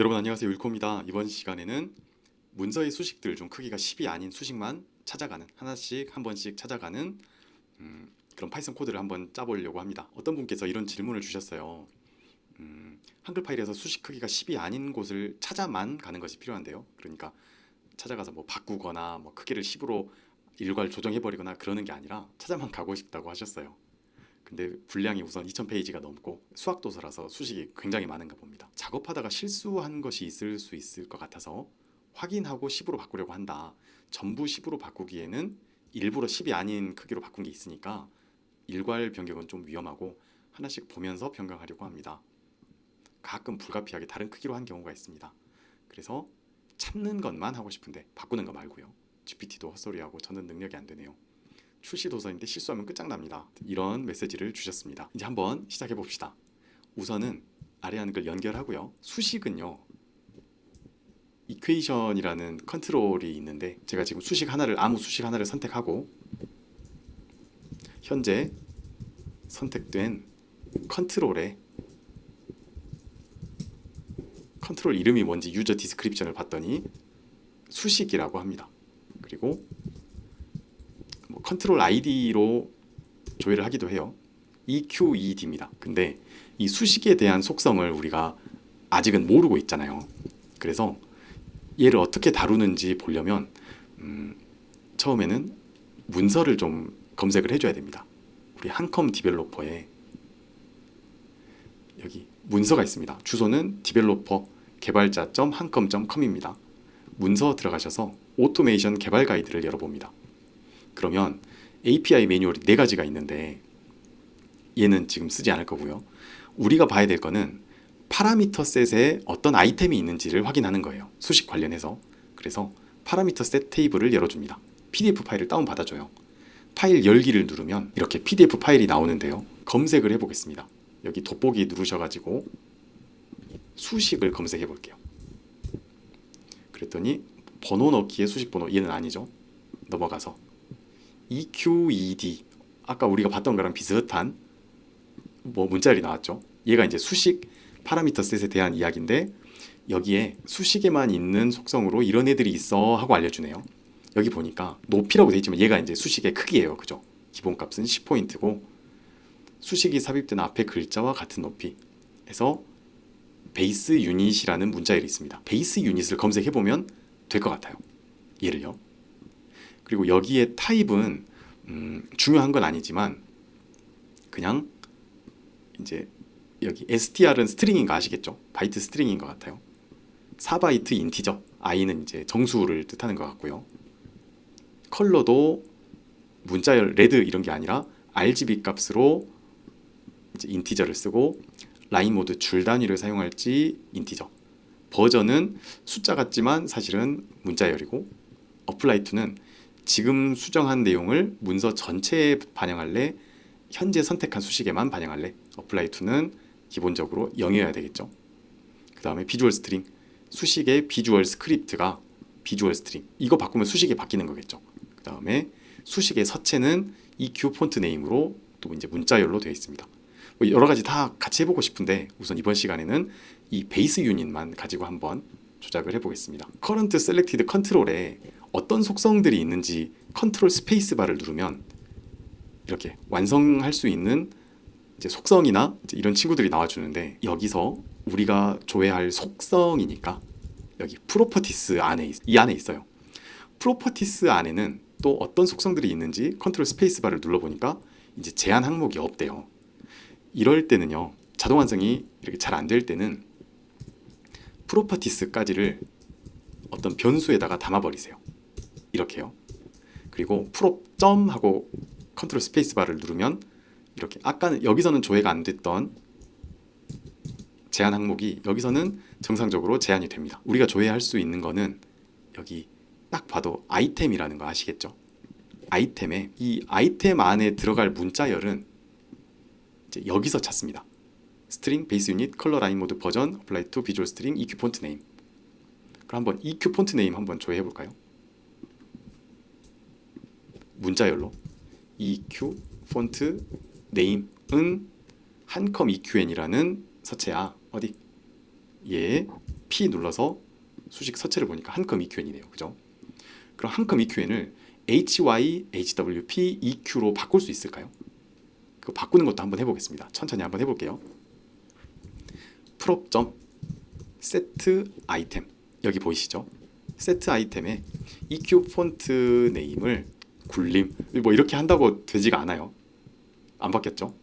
여러분 안녕하세요. 율코입니다. 이번 시간에는 문서의 수식들 중 크기가 10이 아닌 수식만 찾아가는 하나씩 한 번씩 찾아가는 그런 파이썬 코드를 한번 짜보려고 합니다. 어떤 분께서 이런 질문을 주셨어요. 한글 파일에서 수식 크기가 10이 아닌 곳을 찾아만 가는 것이 필요한데요. 그러니까 찾아가서 뭐 바꾸거나 뭐 크기를 10으로 일괄 조정해버리거나 그러는 게 아니라 찾아만 가고 싶다고 하셨어요. 근데 분량이 우선 2000페이지가 넘고 수학도서라서 수식이 굉장히 많은가 봅니다. 작업하다가 실수한 것이 있을 수 있을 것 같아서 확인하고 10으로 바꾸려고 한다. 전부 10으로 바꾸기에는 일부러 10이 아닌 크기로 바꾼 게 있으니까 일괄 변경은 좀 위험하고 하나씩 보면서 변경하려고 합니다. 가끔 불가피하게 다른 크기로 한 경우가 있습니다. 그래서 찾는 것만 하고 싶은데 바꾸는 거 말고요. GPT도 헛소리하고 저는 능력이 안 되네요. 출시 도서인데 실수하면 끝장납니다. 이런 메시지를 주셨습니다. 이제 한번 시작해 봅시다. 우선은 아래 한글 연결하고요. 수식은요. 이퀘이션이라는 컨트롤이 있는데 제가 지금 아무 수식 하나를 선택하고 현재 선택된 컨트롤에 컨트롤 이름이 뭔지 유저 디스크립션을 봤더니 수식이라고 합니다. 그리고 컨트롤 아이디로 조회를 하기도 해요. EQED입니다. 근데 이 수식에 대한 속성을 우리가 아직은 모르고 있잖아요. 그래서 얘를 어떻게 다루는지 보려면 처음에는 문서를 좀 검색을 해줘야 됩니다. 우리 한컴 디벨로퍼에 여기 문서가 있습니다. 주소는 디벨로퍼 개발자.한컴.com입니다. 문서 들어가셔서 오토메이션 개발 가이드를 열어봅니다. 그러면 API 매뉴얼이 4가지가 있는데 얘는 지금 쓰지 않을 거고요. 우리가 봐야 될 거는 파라미터 셋에 어떤 아이템이 있는지를 확인하는 거예요. 수식 관련해서. 그래서 파라미터 셋 테이블을 열어줍니다. PDF 파일을 다운받아줘요. 파일 열기를 누르면 이렇게 PDF 파일이 나오는데요. 검색을 해보겠습니다. 여기 돋보기 누르셔가지고 수식을 검색해 볼게요. 그랬더니 번호 넣기의 수식 번호 얘는 아니죠. 넘어가서 EQED 아까 우리가 봤던 거랑 비슷한 뭐 문자열이 나왔죠. 얘가 이제 수식 파라미터 셋에 대한 이야기인데 여기에 수식에만 있는 속성으로 이런 애들이 있어 하고 알려주네요. 여기 보니까 높이라고 돼 있지만 얘가 이제 수식의 크기예요. 그죠? 기본값은 10포인트고 수식이 삽입된 앞에 글자와 같은 높이 해서 베이스 유닛이라는 문자열이 있습니다. 베이스 유닛을 검색해보면 될 것 같아요. 얘를요. 그리고 여기에 타입은 중요한 건 아니지만 그냥 이제 여기 str은 스트링인 거 아시겠죠? 바이트 스트링인 것 같아요. 4바이트 인티저, i는 이제 정수를 뜻하는 것 같고요. 컬러도 문자열 레드 이런 게 아니라 RGB 값으로 이제 인티저를 쓰고 라인 모드 줄 단위를 사용할지 인티저. 버전은 숫자 같지만 사실은 문자열이고 apply to는 지금 수정한 내용을 문서 전체에 반영할래? 현재 선택한 수식에만 반영할래? apply to는 기본적으로 0이어야 되겠죠. 그 다음에 비주얼 스트링, 수식의 비주얼 스크립트가 비주얼 스트링. 이거 바꾸면 수식이 바뀌는 거겠죠. 그 다음에 수식의 서체는 EQ 폰트 네임으로 또 이제 문자열로 되어 있습니다. 뭐 여러 가지 다 같이 해보고 싶은데 우선 이번 시간에는 이 베이스 유닛만 가지고 한번 조작을 해보겠습니다. Current Selected Control에 어떤 속성들이 있는지 컨트롤 스페이스 바를 누르면 이렇게 완성할 수 있는 이제 속성이나 이제 이런 친구들이 나와주는데 여기서 우리가 조회할 속성이니까 여기 프로퍼티스 안에 이 안에 있어요. 프로퍼티스 안에는 또 어떤 속성들이 있는지 컨트롤 스페이스 바를 눌러보니까 이제 제한 항목이 없대요. 이럴 때는요, 자동 완성이 이렇게 잘 안 될 때는 프로퍼티스까지를 어떤 변수에다가 담아버리세요. 이렇게요. 그리고 프롭 점 하고 컨트롤 스페이스 바를 누르면 이렇게 아까는 여기서는 조회가 안 됐던 제한 항목이 여기서는 정상적으로 제한이 됩니다. 우리가 조회할 수 있는 거는 여기 딱 봐도 아이템이라는 거 아시겠죠? 아이템에 이 아이템 안에 들어갈 문자열은 이제 여기서 찾습니다. 스트링, 베이스 유닛, 컬러 라인 모드 버전, apply to visual string, EQ 폰트 네임. 그럼 한번 EQ 폰트 네임 한번 조회해 볼까요? 문자열로 EQ 폰트 네임은 한컴 EQN이라는 서체야. 어디? 얘 P 눌러서 수식 서체를 보니까 한컴 EQN이네요. 그죠? 그럼 한컴 EQN을 HY, HWP, EQ로 바꿀 수 있을까요? 그 바꾸는 것도 한번 해보겠습니다. 천천히 한번 해볼게요. prop. set item 여기 보이시죠? set 아이템에 EQ 폰트 네임을 굴림 뭐 이렇게 한다고 되지가 않아요. 안 바뀌었죠?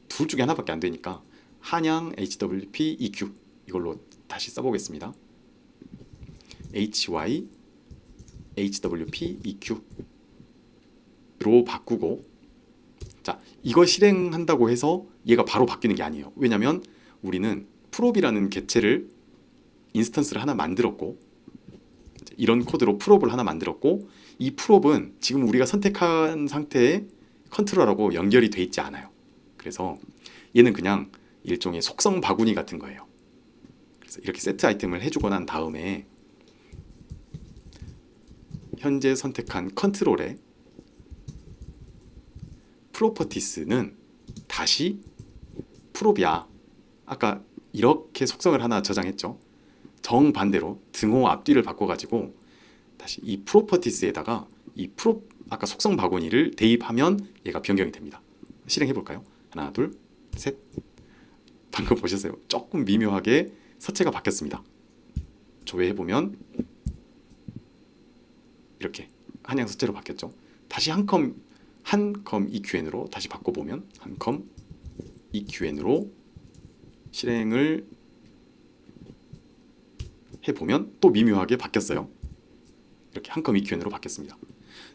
둘 중에 하나밖에 안 되니까 한양 HWP EQ 이걸로 다시 써보겠습니다. HY HWP EQ로 바꾸고, 자, 이거 실행한다고 해서 얘가 바로 바뀌는 게 아니에요. 왜냐면 우리는 프롭이라는 객체를 인스턴스를 하나 만들었고, 이런 코드로 프롭을 하나 만들었고, 이 프롭은 지금 우리가 선택한 상태에 컨트롤하고 연결이 돼 있지 않아요. 그래서 얘는 그냥 일종의 속성 바구니 같은 거예요. 그래서 이렇게 세트 아이템을 해주고 난 다음에 현재 선택한 컨트롤에 프로퍼티스는 다시 프롭이야. 아까 이렇게 속성을 하나 저장했죠. 정반대로 등호 앞뒤를 바꿔가지고 다시 이 프로퍼티스에다가 이 프롭 아까 속성 바구니를 대입하면 얘가 변경이 됩니다. 실행해 볼까요? 하나, 둘, 셋. 방금 보셨어요? 조금 미묘하게 서체가 바뀌었습니다. 조회해 보면 이렇게 한양 서체로 바뀌었죠. 다시 한컴 EQN으로 다시 바꿔보면 한컴 EQN으로 실행을 해보면 또 미묘하게 바뀌었어요. 이렇게 한컴 EQN으로 바뀌었습니다.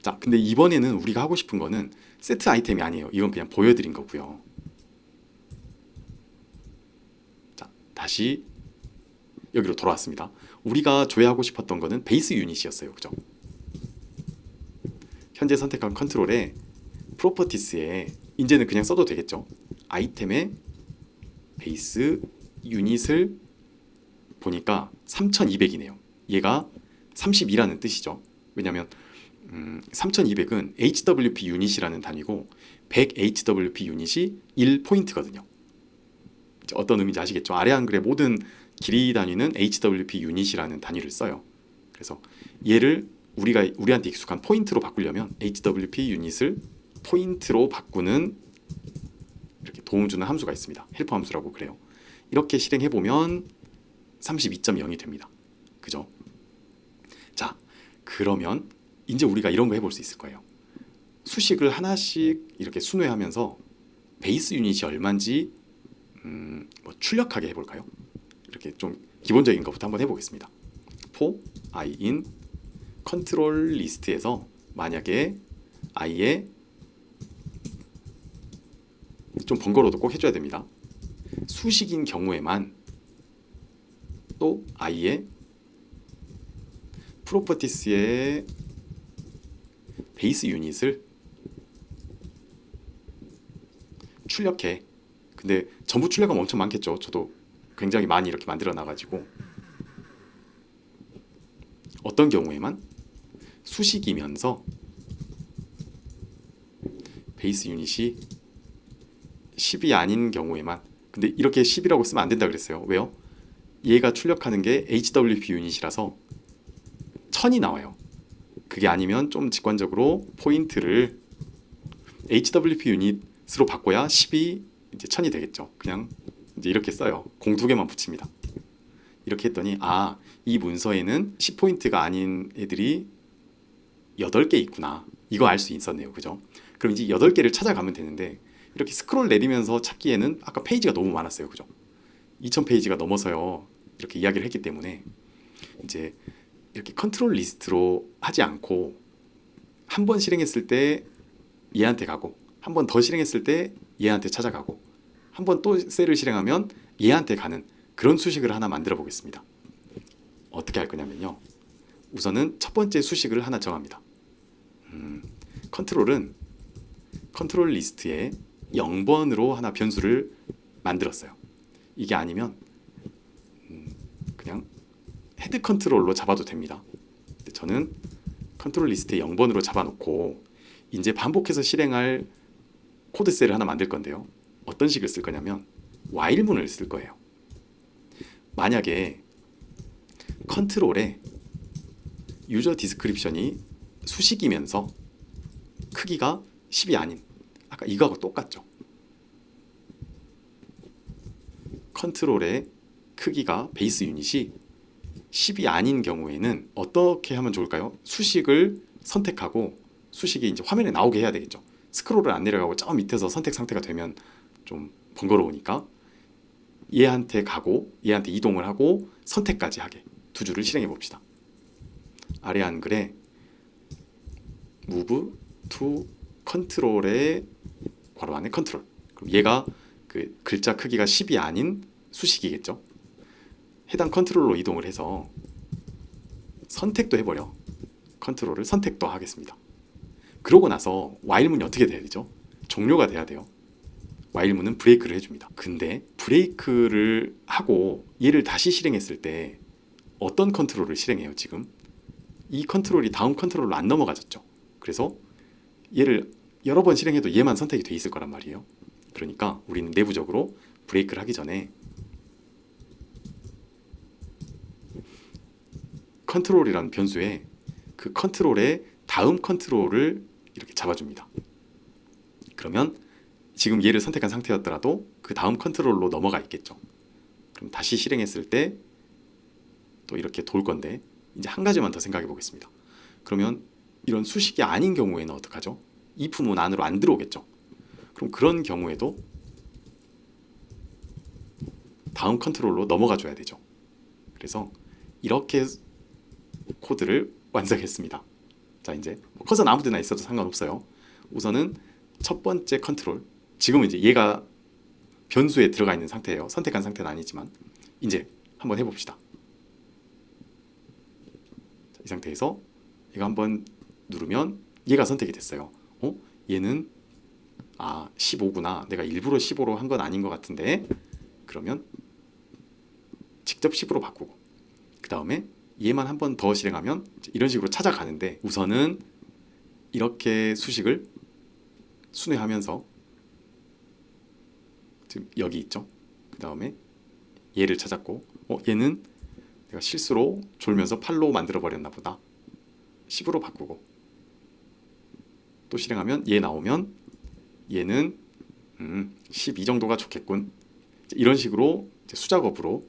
자, 근데 이번에는 우리가 하고 싶은 거는 세트 아이템이 아니에요. 이건 그냥 보여드린 거고요. 자, 다시 여기로 돌아왔습니다. 우리가 조회하고 싶었던 거는 베이스 유닛이었어요. 그죠? 현재 선택한 컨트롤에 프로퍼티스에 이제는 그냥 써도 되겠죠. 아이템의 베이스 유닛을 보니까 3200이네요. 얘가 32라는 뜻이죠. 왜냐하면 3200은 HWP 유닛이라는 단위고 100 HWP 유닛이 1포인트거든요. 어떤 의미인지 아시겠죠? 아래 한글의 모든 길이 단위는 HWP 유닛이라는 단위를 써요. 그래서 얘를 우리한테 익숙한 포인트로 바꾸려면 HWP 유닛을 포인트로 바꾸는 이렇게 도움 주는 함수가 있습니다. 헬퍼 함수라고 그래요. 이렇게 실행해 보면 32.0이 됩니다. 그죠? 자, 그러면 이제 우리가 이런 거 해볼 수 있을 거예요. 수식을 하나씩 이렇게 순회하면서 베이스 유닛이 얼마인지 뭐 출력하게 해볼까요? 이렇게 좀 기본적인 것부터 한번 해보겠습니다. for i in 컨트롤 리스트에서 만약에 i에 좀 번거로워도 꼭 해줘야 됩니다. 수식인 경우에만 또 i의 프로퍼티스의 베이스 유닛을 출력해. 근데 전부 출력하면 엄청 많겠죠. 저도 굉장히 많이 이렇게 만들어 놔가지고 어떤 경우에만 수식이면서 베이스 유닛이 10이 아닌 경우에만, 근데 이렇게 10이라고 쓰면 안 된다 그랬어요. 왜요? 얘가 출력하는 게 HWP 유닛이라서 1000이 나와요. 그게 아니면 좀 직관적으로 포인트를 HWP 유닛으로 바꿔야 10이 이제 1000이 되겠죠. 그냥 이제 이렇게 써요. 공 두 개만 붙입니다. 이렇게 했더니 이 문서에는 10포인트가 아닌 애들이 8개 있구나. 이거 알 수 있었네요. 그죠? 그럼 이제 8개를 찾아가면 되는데 이렇게 스크롤 내리면서 찾기에는 아까 페이지가 너무 많았어요. 그죠? 2000페이지가 넘어서요. 이렇게 이야기를 했기 때문에 이제 이렇게 컨트롤 리스트로 하지 않고 한 번 실행했을 때 얘한테 가고 한 번 더 실행했을 때 얘한테 찾아가고 한 번 또 셀을 실행하면 얘한테 가는 그런 수식을 하나 만들어 보겠습니다. 어떻게 할 거냐면요. 우선은 첫 번째 수식을 하나 정합니다. 컨트롤은 컨트롤 리스트에 0번으로 하나 변수를 만들었어요. 이게 아니면 그냥 헤드 컨트롤로 잡아도 됩니다. 근데 저는 컨트롤 리스트에 0번으로 잡아놓고 이제 반복해서 실행할 코드셀을 하나 만들 건데요. 어떤 식을 쓸 거냐면 while문을 쓸 거예요. 만약에 컨트롤에 유저 디스크립션이 수식이면서 크기가 10이 아닌, 아까 이거하고 똑같죠. 컨트롤의 크기가 베이스 유닛이 10이 아닌 경우에는 어떻게 하면 좋을까요? 수식을 선택하고 수식이 이제 화면에 나오게 해야 되겠죠. 스크롤을 안 내려가고 저 밑에서 선택 상태가 되면 좀 번거로우니까 얘한테 가고 얘한테 이동을 하고 선택까지 하게 두 줄을 실행해 봅시다. 아래 한글에 move to 컨트롤의 괄호 안에 컨트롤. 그럼 얘가 그 글자 크기가 10이 아닌 수식이겠죠. 해당 컨트롤로 이동을 해서 선택도 해버려. 컨트롤을 선택도 하겠습니다. 그러고 나서 while문이 어떻게 돼야 되죠? 종료가 돼야 돼요. while문은 브레이크를 해줍니다. 근데 브레이크를 하고 얘를 다시 실행했을 때 어떤 컨트롤을 실행해요? 지금 이 컨트롤이 다음 컨트롤로 안 넘어가졌죠. 그래서 얘를 여러 번 실행해도 얘만 선택이 돼 있을 거란 말이에요. 그러니까 우리는 내부적으로 브레이크를 하기 전에 컨트롤이라는 변수에 그 컨트롤의 다음 컨트롤을 이렇게 잡아줍니다. 그러면 지금 얘를 선택한 상태였더라도 그 다음 컨트롤로 넘어가 있겠죠. 그럼 다시 실행했을 때 또 이렇게 돌 건데 이제 한 가지만 더 생각해 보겠습니다. 그러면 이런 수식이 아닌 경우에는 어떡하죠? if문 안으로 안 들어오겠죠. 그럼 그런 경우에도 다음 컨트롤로 넘어가 줘야 되죠. 그래서 이렇게 코드를 완성했습니다. 자, 이제 커서는 아무 데나 있어도 상관없어요. 우선은 첫 번째 컨트롤, 지금은 이제 얘가 변수에 들어가 있는 상태예요. 선택한 상태는 아니지만 이제 한번 해봅시다. 자, 이 상태에서 얘가 한번 누르면 얘가 선택이 됐어요. 얘는 15구나. 내가 일부러 15로 한 건 아닌 것 같은데. 그러면 직접 10으로 바꾸고 그 다음에 얘만 한 번 더 실행하면 이런 식으로 찾아가는데 우선은 이렇게 수식을 순회하면서 지금 여기 있죠. 그 다음에 얘를 찾았고 얘는 내가 실수로 졸면서 8로 만들어 버렸나 보다. 10으로 바꾸고 또 실행하면 얘 나오면 얘는 12 정도가 좋겠군. 이런 식으로 수작업으로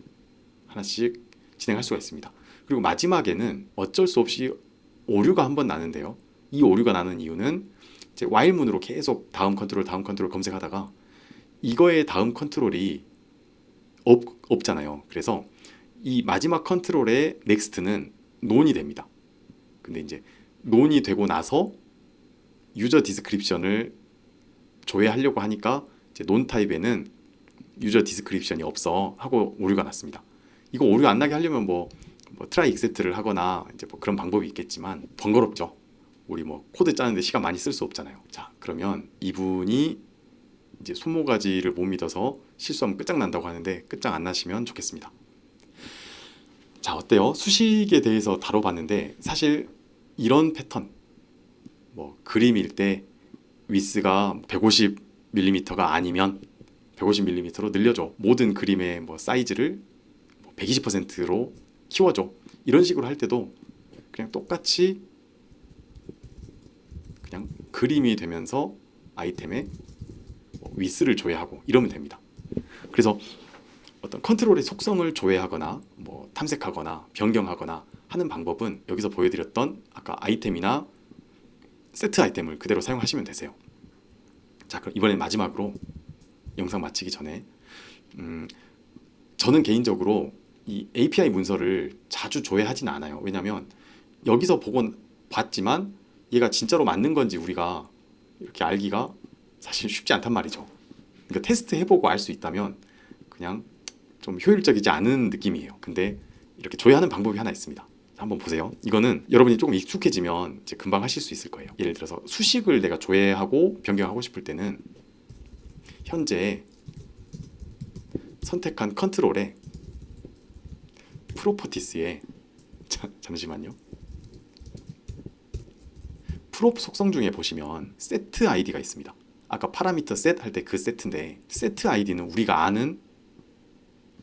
하나씩 진행할 수가 있습니다. 그리고 마지막에는 어쩔 수 없이 오류가 한번 나는데요. 이 오류가 나는 이유는 이제 while문으로 계속 다음 컨트롤 검색하다가 이거의 다음 컨트롤이 없잖아요. 그래서 이 마지막 컨트롤의 next는 논이 됩니다. 근데 이제 논이 되고 나서 유저 디스크립션을 조회하려고 하니까 이제 논 타입에는 유저 디스크립션이 없어 하고 오류가 났습니다. 이거 오류 안 나게 하려면 뭐 트라이 익셉트를 하거나 이제 뭐 그런 방법이 있겠지만 번거롭죠. 우리 뭐 코드 짜는데 시간 많이 쓸 수 없잖아요. 자, 그러면 이분이 이제 손모가지를 못 믿어서 실수하면 끝장난다고 하는데 끝장 안 나시면 좋겠습니다. 자, 어때요? 수식에 대해서 다뤄봤는데 사실 이런 패턴 뭐 그림일 때 위스가 150mm가 아니면 150mm로 늘려줘. 모든 그림의 뭐 사이즈를 120%로 키워줘. 이런 식으로 할 때도 그냥 똑같이 그냥 그림이 되면서 아이템에 위스를 조회하고 이러면 됩니다. 그래서 어떤 컨트롤의 속성을 조회하거나 뭐 탐색하거나 변경하거나 하는 방법은 여기서 보여드렸던 아까 아이템이나 세트 아이템을 그대로 사용하시면 되세요. 자, 그럼 이번엔 마지막으로 영상 마치기 전에 저는 개인적으로 이 API 문서를 자주 조회하진 않아요. 왜냐하면 여기서 봤지만 얘가 진짜로 맞는 건지 우리가 이렇게 알기가 사실 쉽지 않단 말이죠. 그러니까 테스트 해보고 알 수 있다면 그냥 좀 효율적이지 않은 느낌이에요. 근데 이렇게 조회하는 방법이 하나 있습니다. 한번 보세요. 이거는 여러분이 조금 익숙해지면 이제 금방 하실 수 있을 거예요. 예를 들어서 수식을 내가 조회하고 변경하고 싶을 때는 현재 선택한 컨트롤에 프로퍼티스에 잠시만요. 프롭 속성 중에 보시면 세트 아이디가 있습니다. 아까 파라미터 셋 할 때 그 세트인데 세트 아이디는 우리가 아는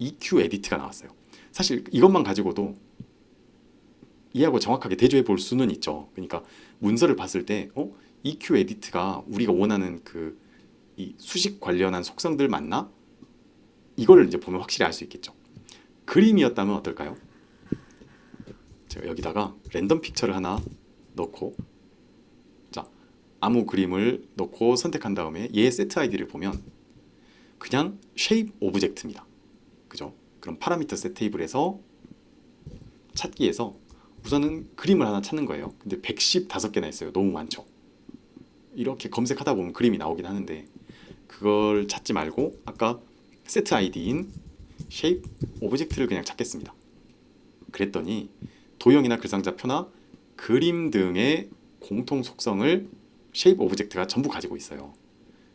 EQ 에디트가 나왔어요. 사실 이것만 가지고도 이해하고 정확하게 대조해 볼 수는 있죠. 그러니까 문서를 봤을 때 EQ 에디트가 우리가 원하는 그 이 수식 관련한 속성들 맞나? 이거를 이제 보면 확실히 알 수 있겠죠. 그림이었다면 어떨까요? 제가 여기다가 랜덤 픽처를 하나 넣고, 자, 아무 그림을 넣고 선택한 다음에 얘의 세트 아이디를 보면 그냥 쉐입 오브젝트입니다. 그죠? 그럼 파라미터 셋 테이블에서 찾기에서 우선은 그림을 하나 찾는 거예요. 근데 115개나 있어요. 너무 많죠. 이렇게 검색하다 보면 그림이 나오긴 하는데 그걸 찾지 말고 아까 세트 아이디인 쉐입 오브젝트를 그냥 찾겠습니다. 그랬더니 도형이나 글상자표나 그림 등의 공통 속성을 쉐입 오브젝트가 전부 가지고 있어요.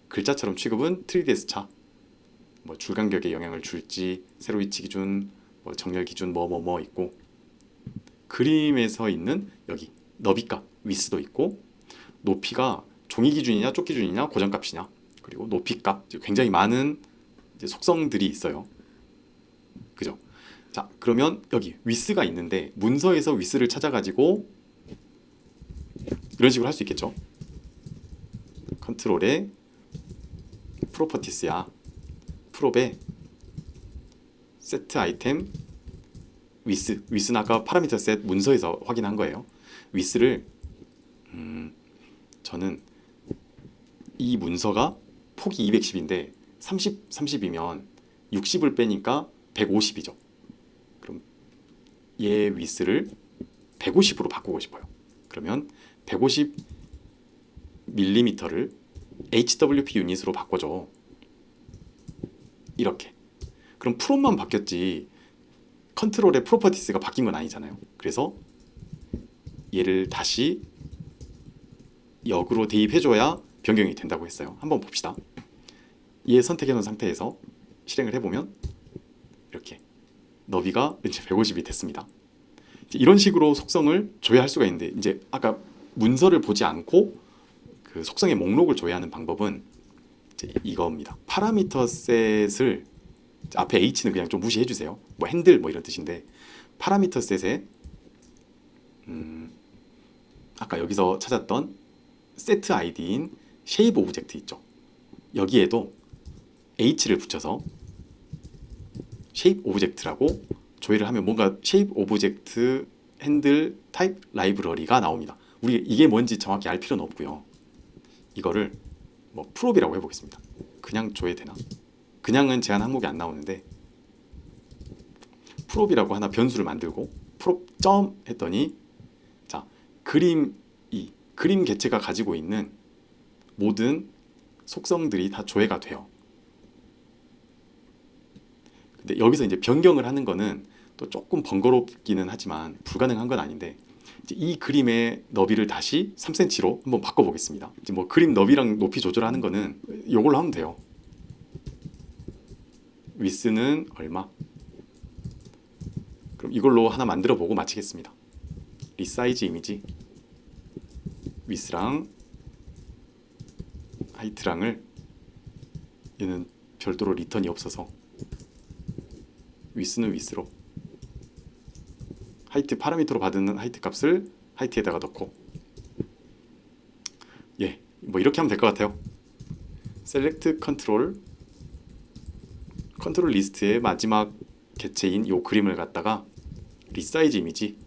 글자처럼 취급은 3ds 차, 뭐 줄간격에 영향을 줄지, 세로 위치 기준, 뭐 정렬 기준 뭐 있고, 그림에서 있는 여기 너비값 위스도 있고, 높이가 종이 기준이냐 쪽 기준이냐 고정값이냐, 그리고 높이값, 굉장히 많은 이제 속성들이 있어요. 그죠? 자, 그러면 여기 위스가 있는데 문서에서 위스를 찾아가지고 이런 식으로 할 수 있겠죠. 컨트롤에 프로퍼티스야, 프롭에 세트 아이템 위스는 아까 파라미터 셋 문서에서 확인한 거예요. 위스를 저는 이 문서가 폭이 210인데 30이면 60을 빼니까 150이죠. 그럼 얘 위스를 150으로 바꾸고 싶어요. 그러면 150mm를 HWP 유닛으로 바꿔줘. 이렇게. 그럼 프롬만 바뀌었지 컨트롤의 프로퍼티스가 바뀐 건 아니잖아요. 그래서 얘를 다시 역으로 대입해줘야 변경이 된다고 했어요. 한번 봅시다. 얘 선택해 놓은 상태에서 실행을 해보면 이렇게 너비가 이제 150이 됐습니다. 이런 식으로 속성을 조회할 수가 있는데, 이제 아까 문서를 보지 않고 그 속성의 목록을 조회하는 방법은 이제 이겁니다. 파라미터 셋을 앞에 H는 그냥 좀 무시해 주세요. 뭐 핸들 뭐 이런 뜻인데, 파라미터 셋에 아까 여기서 찾았던 세트 아이디인 쉐입 오브젝트 있죠. 여기에도 H를 붙여서 쉐입 오브젝트라고 조회를 하면 뭔가 쉐입 오브젝트 핸들 타입 라이브러리가 나옵니다. 우리 이게 뭔지 정확히 알 필요는 없고요. 이거를 뭐 프롭이라고 해보겠습니다. 그냥 조회되나? 그냥은 제한 항목이 안 나오는데 프롭이라고 하나 변수를 만들고 프롭 점 했더니, 자, 그림 개체가 가지고 있는 모든 속성들이 다 조회가 돼요. 근데 여기서 이제 변경을 하는 거는 또 조금 번거롭기는 하지만 불가능한 건 아닌데, 이제 이 그림의 너비를 다시 3cm로 한번 바꿔보겠습니다. 이제 뭐 그림 너비랑 높이 조절하는 거는 이걸로 하면 돼요. 위스는 얼마? 그럼 이걸로 하나 만들어 보고 마치겠습니다. 리사이즈 이미지 위스랑 하이트랑을, 얘는 별도로 리턴이 없어서 위스는 위스로, 하이트 파라미터로 받는 하이트 값을 하이트에다가 넣고, 예, 뭐 이렇게 하면 될 것 같아요. 셀렉트 컨트롤 리스트의 마지막 개체인 요 그림을 갖다가 리사이즈 이미지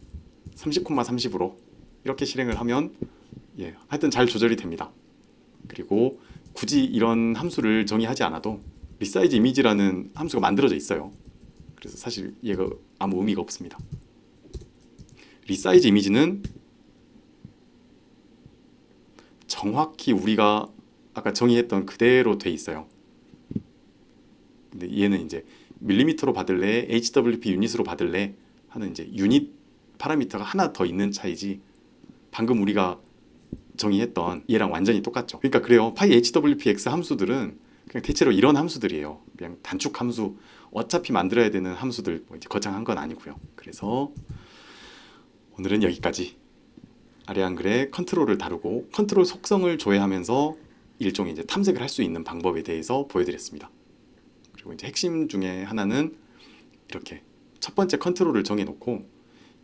30,30으로 이렇게 실행을 하면, 예, 하여튼 잘 조절이 됩니다. 그리고 굳이 이런 함수를 정의하지 않아도 리사이즈 이미지라는 함수가 만들어져 있어요. 그래서 사실 얘가 아무 의미가 없습니다. 리사이즈 이미지는 정확히 우리가 아까 정의했던 그대로 돼 있어요. 근데 얘는 이제 밀리미터로 받을래, HWP 유닛으로 받을래 하는 이제 유닛 파라미터가 하나 더 있는 차이지, 방금 우리가 정의했던 얘랑 완전히 똑같죠. 그러니까 그래요. 파이 HWPX 함수들은 그냥 대체로 이런 함수들이에요. 그냥 단축 함수, 어차피 만들어야 되는 함수들, 뭐 이제 거창한 건 아니고요. 그래서 오늘은 여기까지. 아래한글의 컨트롤을 다루고 컨트롤 속성을 조회하면서 일종의 이제 탐색을 할 수 있는 방법에 대해서 보여드렸습니다. 그리고 이제 핵심 중에 하나는 이렇게 첫 번째 컨트롤을 정해놓고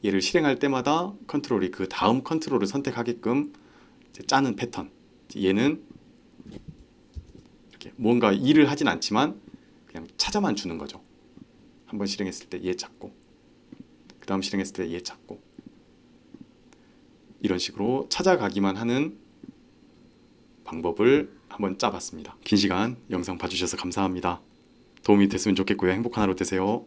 얘를 실행할 때마다 컨트롤이 그 다음 컨트롤을 선택하게끔 이제 짜는 패턴. 얘는 이렇게 뭔가 일을 하진 않지만 그냥 찾아만 주는 거죠. 한번 실행했을 때 얘 찾고, 그 다음 실행했을 때 얘 찾고, 이런 식으로 찾아가기만 하는 방법을 한번 짜봤습니다. 긴 시간 영상 봐주셔서 감사합니다. 도움이 됐으면 좋겠고요. 행복한 하루 되세요.